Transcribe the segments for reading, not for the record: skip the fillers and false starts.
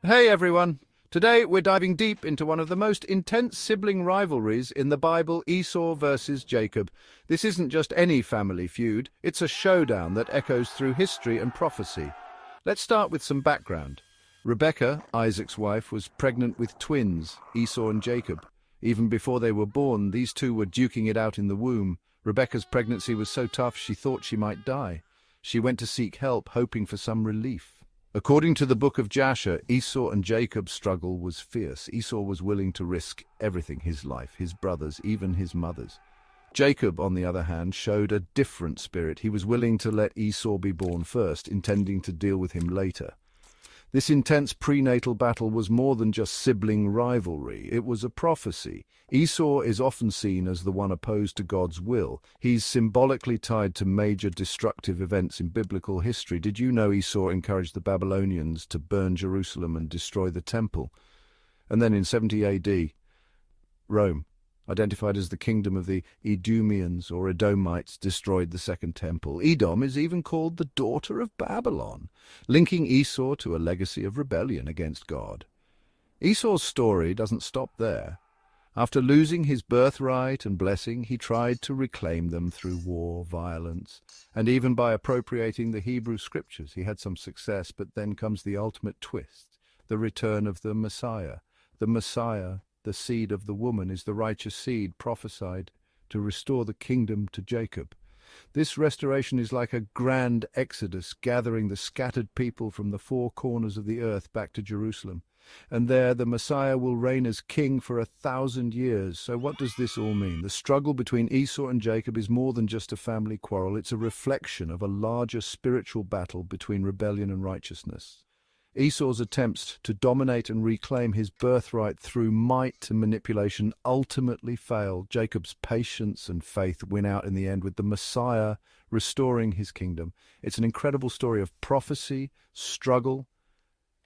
Hey everyone! Today we're diving deep into one of the most intense sibling rivalries in the Bible, Esau versus Jacob. This isn't just any family feud, it's a showdown that echoes through history and prophecy. Let's start with some background. Rebekah, Isaac's wife, was pregnant with twins, Esau and Jacob. Even before they were born, these two were duking it out in the womb. Rebekah's pregnancy was so tough she thought she might die. She went to seek help, hoping for some relief. According to the book of Jasher, Esau and Jacob's struggle was fierce. Esau was willing to risk everything, his life, his brothers, even his mother's. Jacob, on the other hand, showed a different spirit. He was willing to let Esau be born first, intending to deal with him later. This intense prenatal battle was more than just sibling rivalry. It was a prophecy. Esau is often seen as the one opposed to God's will. He's symbolically tied to major destructive events in biblical history. Did you know Esau encouraged the Babylonians to burn Jerusalem and destroy the temple? And then in 70 AD, Rome, identified as the kingdom of the Edomians or Edomites, destroyed the Second Temple. Edom is even called the daughter of Babylon, linking Esau to a legacy of rebellion against God. Esau's story doesn't stop there. After losing his birthright and blessing, he tried to reclaim them through war, violence, and even by appropriating the Hebrew scriptures. He had some success, but then comes the ultimate twist, the return of the Messiah. The Messiah, the seed of the woman, is the righteous seed prophesied to restore the kingdom to Jacob. This restoration is like a grand exodus, gathering the scattered people from the four corners of the earth back to Jerusalem. And there the Messiah will reign as king for 1,000 years. So what does this all mean? The struggle between Esau and Jacob is more than just a family quarrel. It's a reflection of a larger spiritual battle between rebellion and righteousness. Esau's attempts to dominate and reclaim his birthright through might and manipulation ultimately fail. Jacob's patience and faith win out in the end, with the Messiah restoring his kingdom. It's an incredible story of prophecy, struggle,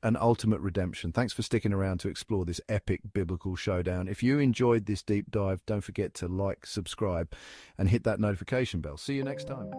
and ultimate redemption. Thanks for sticking around to explore this epic biblical showdown. If you enjoyed this deep dive, don't forget to like, subscribe, and hit that notification bell. See you next time.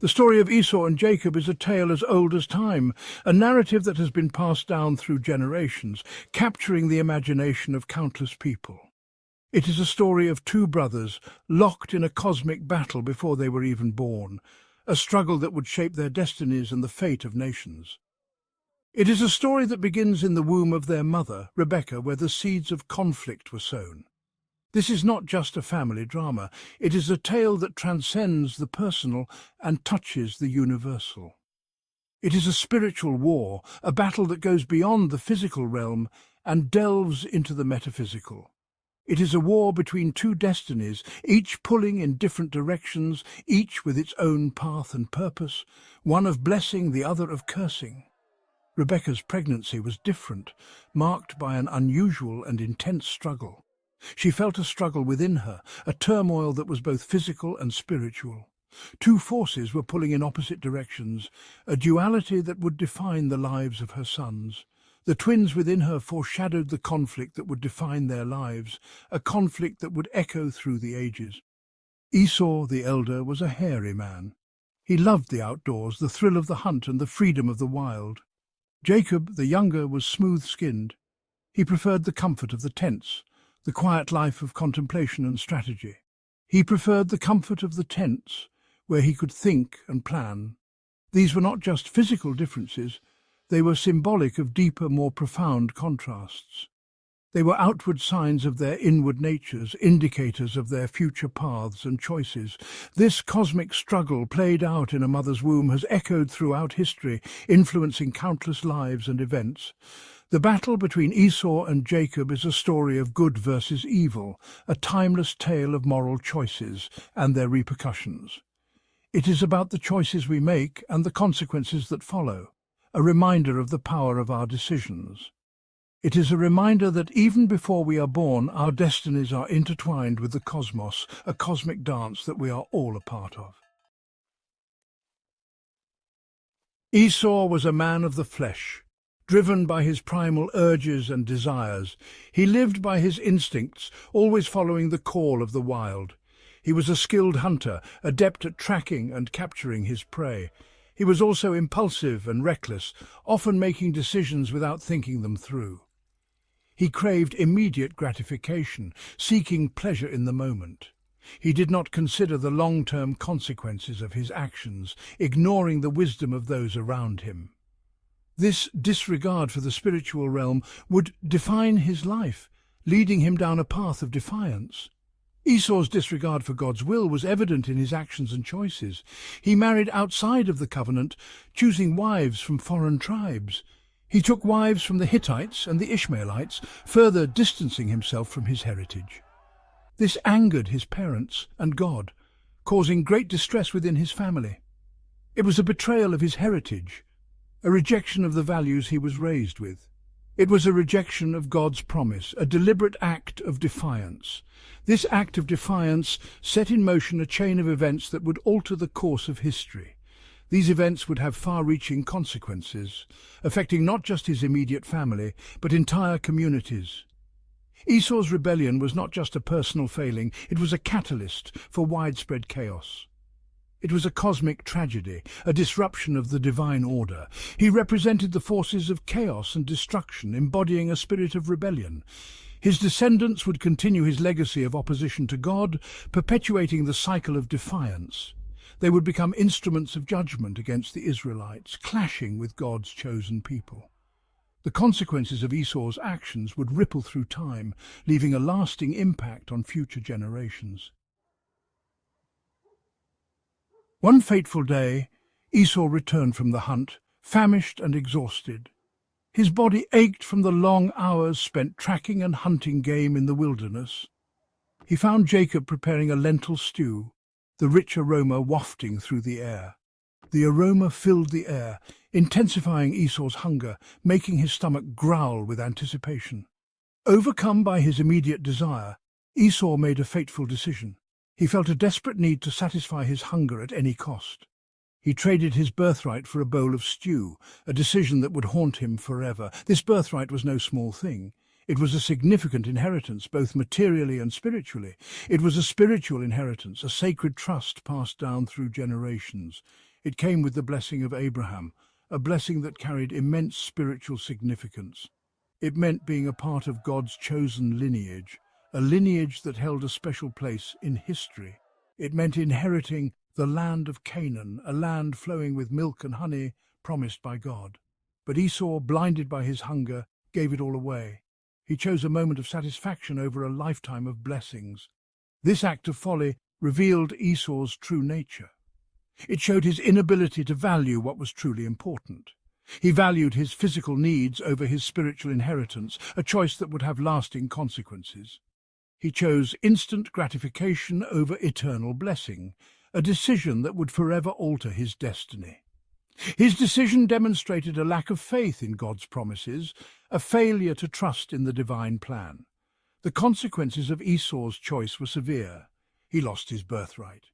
The story of Esau and Jacob is a tale as old as time, a narrative that has been passed down through generations, capturing the imagination of countless people. It is a story of two brothers locked in a cosmic battle before they were even born, a struggle that would shape their destinies and the fate of nations. It is a story that begins in the womb of their mother, Rebekah, where the seeds of conflict were sown. This is not just a family drama. It is a tale that transcends the personal and touches the universal. It is a spiritual war, a battle that goes beyond the physical realm and delves into the metaphysical. It is a war between two destinies, each pulling in different directions, each with its own path and purpose, one of blessing, the other of cursing. Rebekah's pregnancy was different, marked by an unusual and intense struggle. She felt a struggle within her, a turmoil that was both physical and spiritual. Two forces were pulling in opposite directions, a duality that would define the lives of her sons. The twins within her foreshadowed the conflict that would define their lives, a conflict that would echo through the ages. Esau, the elder, was a hairy man. He loved the outdoors, the thrill of the hunt and the freedom of the wild. Jacob, the younger, was smooth-skinned. He preferred the comfort of the tents, the quiet life of contemplation and strategy. He preferred the comfort of the tents, where he could think and plan. These were not just physical differences, they were symbolic of deeper, more profound contrasts. They were outward signs of their inward natures, indicators of their future paths and choices. This cosmic struggle played out in a mother's womb has echoed throughout history, influencing countless lives and events. The battle between Esau and Jacob is a story of good versus evil, a timeless tale of moral choices and their repercussions. It is about the choices we make and the consequences that follow, a reminder of the power of our decisions. It is a reminder that even before we are born, our destinies are intertwined with the cosmos, a cosmic dance that we are all a part of. Esau was a man of the flesh, driven by his primal urges and desires. He lived by his instincts, always following the call of the wild. He was a skilled hunter, adept at tracking and capturing his prey. He was also impulsive and reckless, often making decisions without thinking them through. He craved immediate gratification, seeking pleasure in the moment. He did not consider the long-term consequences of his actions, ignoring the wisdom of those around him. This disregard for the spiritual realm would define his life, leading him down a path of defiance. Esau's disregard for God's will was evident in his actions and choices. He married outside of the covenant, choosing wives from foreign tribes. He took wives from the Hittites and the Ishmaelites, further distancing himself from his heritage. This angered his parents and God, causing great distress within his family. It was a betrayal of his heritage, a rejection of the values he was raised with. It was a rejection of God's promise, a deliberate act of defiance. This act of defiance set in motion a chain of events that would alter the course of history. These events would have far-reaching consequences, affecting not just his immediate family, but entire communities. Esau's rebellion was not just a personal failing, it was a catalyst for widespread chaos. It was a cosmic tragedy, a disruption of the divine order. He represented the forces of chaos and destruction, embodying a spirit of rebellion. His descendants would continue his legacy of opposition to God, perpetuating the cycle of defiance. They would become instruments of judgment against the Israelites, clashing with God's chosen people. The consequences of Esau's actions would ripple through time, leaving a lasting impact on future generations. One fateful day, Esau returned from the hunt, famished and exhausted. His body ached from the long hours spent tracking and hunting game in the wilderness. He found Jacob preparing a lentil stew, the rich aroma wafting through the air. The aroma filled the air, intensifying Esau's hunger, making his stomach growl with anticipation. Overcome by his immediate desire, Esau made a fateful decision. He felt a desperate need to satisfy his hunger at any cost. He traded his birthright for a bowl of stew, a decision that would haunt him forever. This birthright was no small thing. It was a significant inheritance, both materially and spiritually. It was a spiritual inheritance, a sacred trust passed down through generations. It came with the blessing of Abraham, a blessing that carried immense spiritual significance. It meant being a part of God's chosen lineage, a lineage that held a special place in history. It meant inheriting the land of Canaan, a land flowing with milk and honey promised by God. But Esau, blinded by his hunger, gave it all away. He chose a moment of satisfaction over a lifetime of blessings. This act of folly revealed Esau's true nature. It showed his inability to value what was truly important. He valued his physical needs over his spiritual inheritance, a choice that would have lasting consequences. He chose instant gratification over eternal blessing, a decision that would forever alter his destiny. His decision demonstrated a lack of faith in God's promises, a failure to trust in the divine plan. The consequences of Esau's choice were severe. He lost his birthright.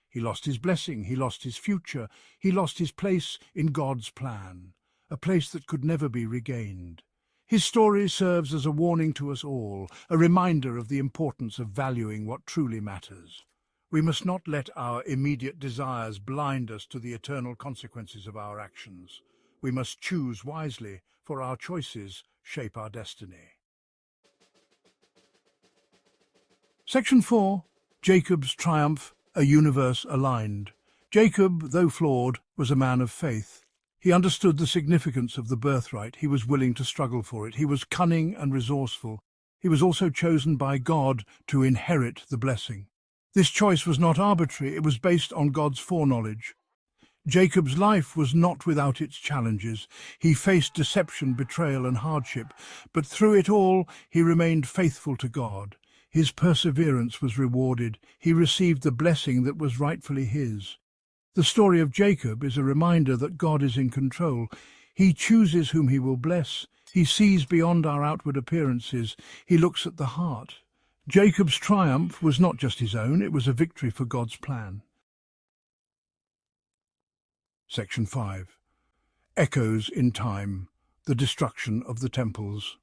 He lost his blessing. He lost his future. He lost his place in God's plan, a place that could never be regained. His story serves as a warning to us all, a reminder of the importance of valuing what truly matters. We must not let our immediate desires blind us to the eternal consequences of our actions. We must choose wisely, for our choices shape our destiny. Section 4. Jacob's Triumph, a universe aligned. Jacob, though flawed, was a man of faith. He understood the significance of the birthright. He was willing to struggle for it. He was cunning and resourceful. He was also chosen by God to inherit the blessing. This choice was not arbitrary. It was based on God's foreknowledge. Jacob's life was not without its challenges. He faced deception, betrayal, and hardship, but through it all, he remained faithful to God. His perseverance was rewarded. He received the blessing that was rightfully his. The story of Jacob is a reminder that God is in control. He chooses whom he will bless. He sees beyond our outward appearances. He looks at the heart. Jacob's triumph was not just his own, it was a victory for God's plan. Section 5. Echoes in time, the destruction of the temples.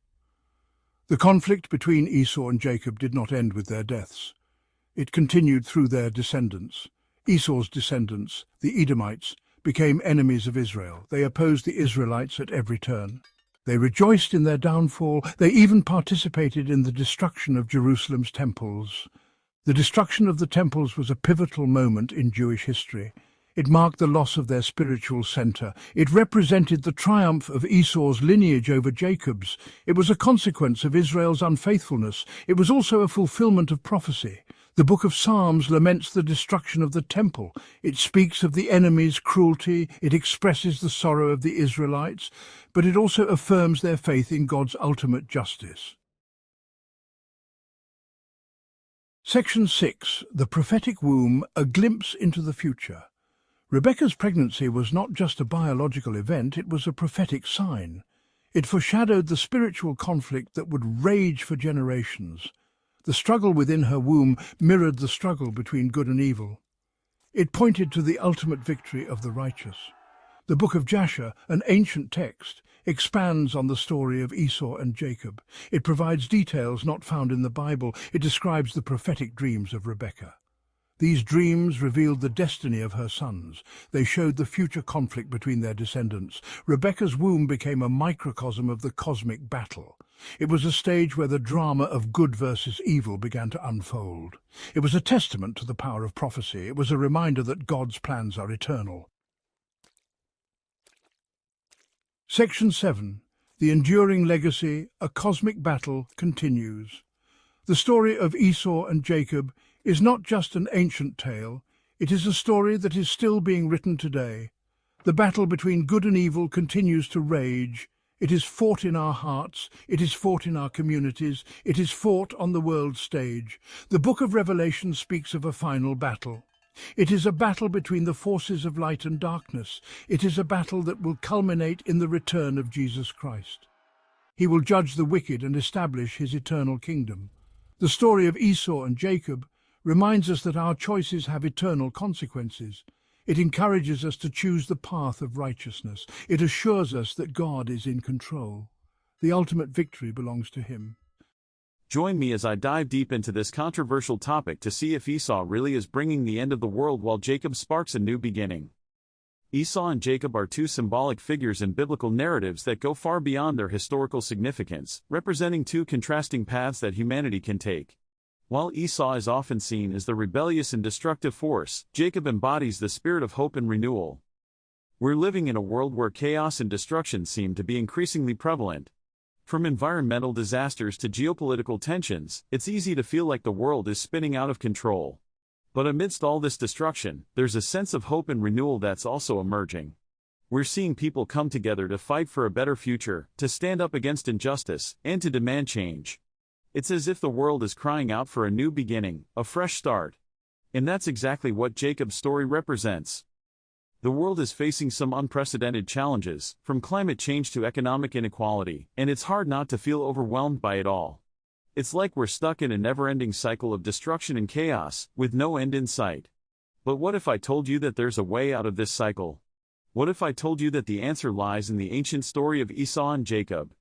The conflict between Esau and Jacob did not end with their deaths. It continued through their descendants. Esau's descendants, the Edomites, became enemies of Israel. They opposed the Israelites at every turn. They rejoiced in their downfall. They even participated in the destruction of Jerusalem's temples. The destruction of the temples was a pivotal moment in Jewish history. It marked the loss of their spiritual center. It represented the triumph of Esau's lineage over Jacob's. It was a consequence of Israel's unfaithfulness. It was also a fulfillment of prophecy. The book of Psalms laments the destruction of the temple. It speaks of the enemy's cruelty. It expresses the sorrow of the Israelites, but it also affirms their faith in God's ultimate justice. Section 6. The prophetic womb, a glimpse into the future. Rebekah's pregnancy was not just a biological event, it was a prophetic sign. It foreshadowed the spiritual conflict that would rage for generations. The struggle within her womb mirrored the struggle between good and evil. It pointed to the ultimate victory of the righteous. The book of Jasher, an ancient text, expands on the story of Esau and Jacob. It provides details not found in the Bible. It describes the prophetic dreams of Rebekah. These dreams revealed the destiny of her sons. They showed the future conflict between their descendants. Rebekah's womb became a microcosm of the cosmic battle. It was a stage where the drama of good versus evil began to unfold. It was a testament to the power of prophecy. It was a reminder that God's plans are eternal. Section 7. The enduring legacy, a cosmic battle, continues. The story of Esau and Jacob is not just an ancient tale, it is a story that is still being written today. The battle between good and evil continues to rage. It is fought in our hearts, it is fought in our communities, it is fought on the world stage. The book of Revelation speaks of a final battle. It is a battle between the forces of light and darkness. It is a battle that will culminate in the return of Jesus Christ. He will judge the wicked and establish his eternal kingdom. The story of Esau and Jacob reminds us that our choices have eternal consequences. It encourages us to choose the path of righteousness. It assures us that God is in control. The ultimate victory belongs to him. Join me as I dive deep into this controversial topic to see if Esau really is bringing the end of the world while Jacob sparks a new beginning. Esau and Jacob are two symbolic figures in biblical narratives that go far beyond their historical significance, representing two contrasting paths that humanity can take. While Esau is often seen as the rebellious and destructive force, Jacob embodies the spirit of hope and renewal. We're living in a world where chaos and destruction seem to be increasingly prevalent. From environmental disasters to geopolitical tensions, it's easy to feel like the world is spinning out of control. But amidst all this destruction, there's a sense of hope and renewal that's also emerging. We're seeing people come together to fight for a better future, to stand up against injustice, and to demand change. It's as if the world is crying out for a new beginning, a fresh start. And that's exactly what Jacob's story represents. The world is facing some unprecedented challenges, from climate change to economic inequality, and it's hard not to feel overwhelmed by it all. It's like we're stuck in a never-ending cycle of destruction and chaos, with no end in sight. But what if I told you that there's a way out of this cycle? What if I told you that the answer lies in the ancient story of Esau and Jacob?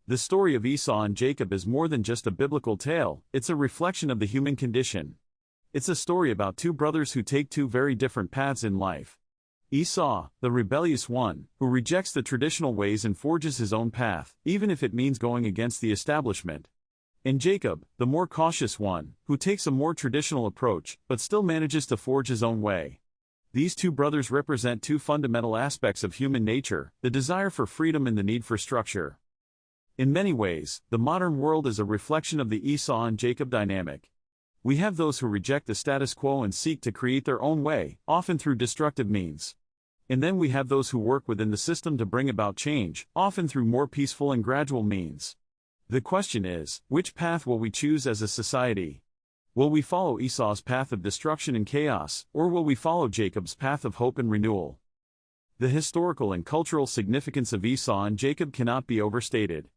The story of Esau and Jacob is more than just a biblical tale, it's a reflection of the human condition. It's a story about two brothers who take two very different paths in life. Esau, the rebellious one, who rejects the traditional ways and forges his own path, even if it means going against the establishment. And Jacob, the more cautious one, who takes a more traditional approach, but still manages to forge his own way. These two brothers represent two fundamental aspects of human nature, the desire for freedom and the need for structure. In many ways, the modern world is a reflection of the Esau and Jacob dynamic. We have those who reject the status quo and seek to create their own way, often through destructive means. And then we have those who work within the system to bring about change, often through more peaceful and gradual means. The question is, which path will we choose as a society? Will we follow Esau's path of destruction and chaos, or will we follow Jacob's path of hope and renewal? The historical and cultural significance of Esau and Jacob cannot be overstated.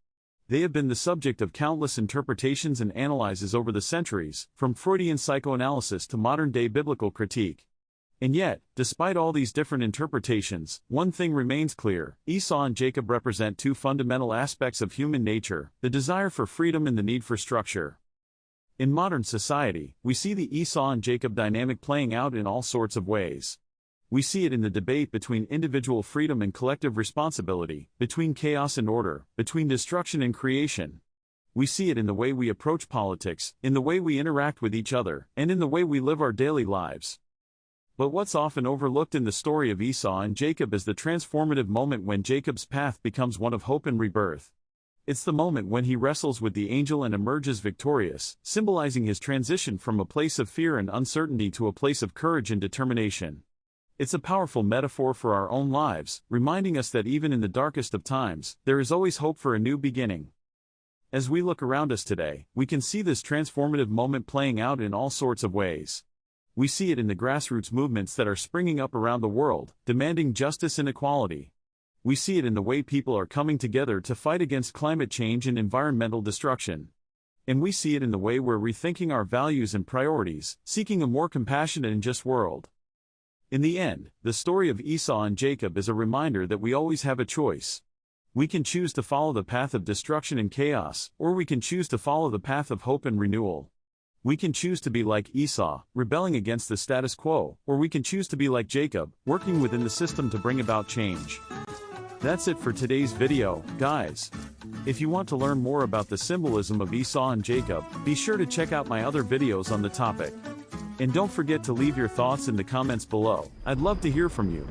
They have been the subject of countless interpretations and analyses over the centuries, from Freudian psychoanalysis to modern-day biblical critique. And yet, despite all these different interpretations, one thing remains clear: Esau and Jacob represent two fundamental aspects of human nature, the desire for freedom and the need for structure. In modern society, we see the Esau and Jacob dynamic playing out in all sorts of ways. We see it in the debate between individual freedom and collective responsibility, between chaos and order, between destruction and creation. We see it in the way we approach politics, in the way we interact with each other, and in the way we live our daily lives. But what's often overlooked in the story of Esau and Jacob is the transformative moment when Jacob's path becomes one of hope and rebirth. It's the moment when he wrestles with the angel and emerges victorious, symbolizing his transition from a place of fear and uncertainty to a place of courage and determination. It's a powerful metaphor for our own lives, reminding us that even in the darkest of times, there is always hope for a new beginning. As we look around us today, we can see this transformative moment playing out in all sorts of ways. We see it in the grassroots movements that are springing up around the world, demanding justice and equality. We see it in the way people are coming together to fight against climate change and environmental destruction. And we see it in the way we're rethinking our values and priorities, seeking a more compassionate and just world. In the end, the story of Esau and Jacob is a reminder that we always have a choice. We can choose to follow the path of destruction and chaos, or we can choose to follow the path of hope and renewal. We can choose to be like Esau, rebelling against the status quo, or we can choose to be like Jacob, working within the system to bring about change. That's it for today's video, guys. If you want to learn more about the symbolism of Esau and Jacob, be sure to check out my other videos on the topic. And don't forget to leave your thoughts in the comments below. I'd love to hear from you.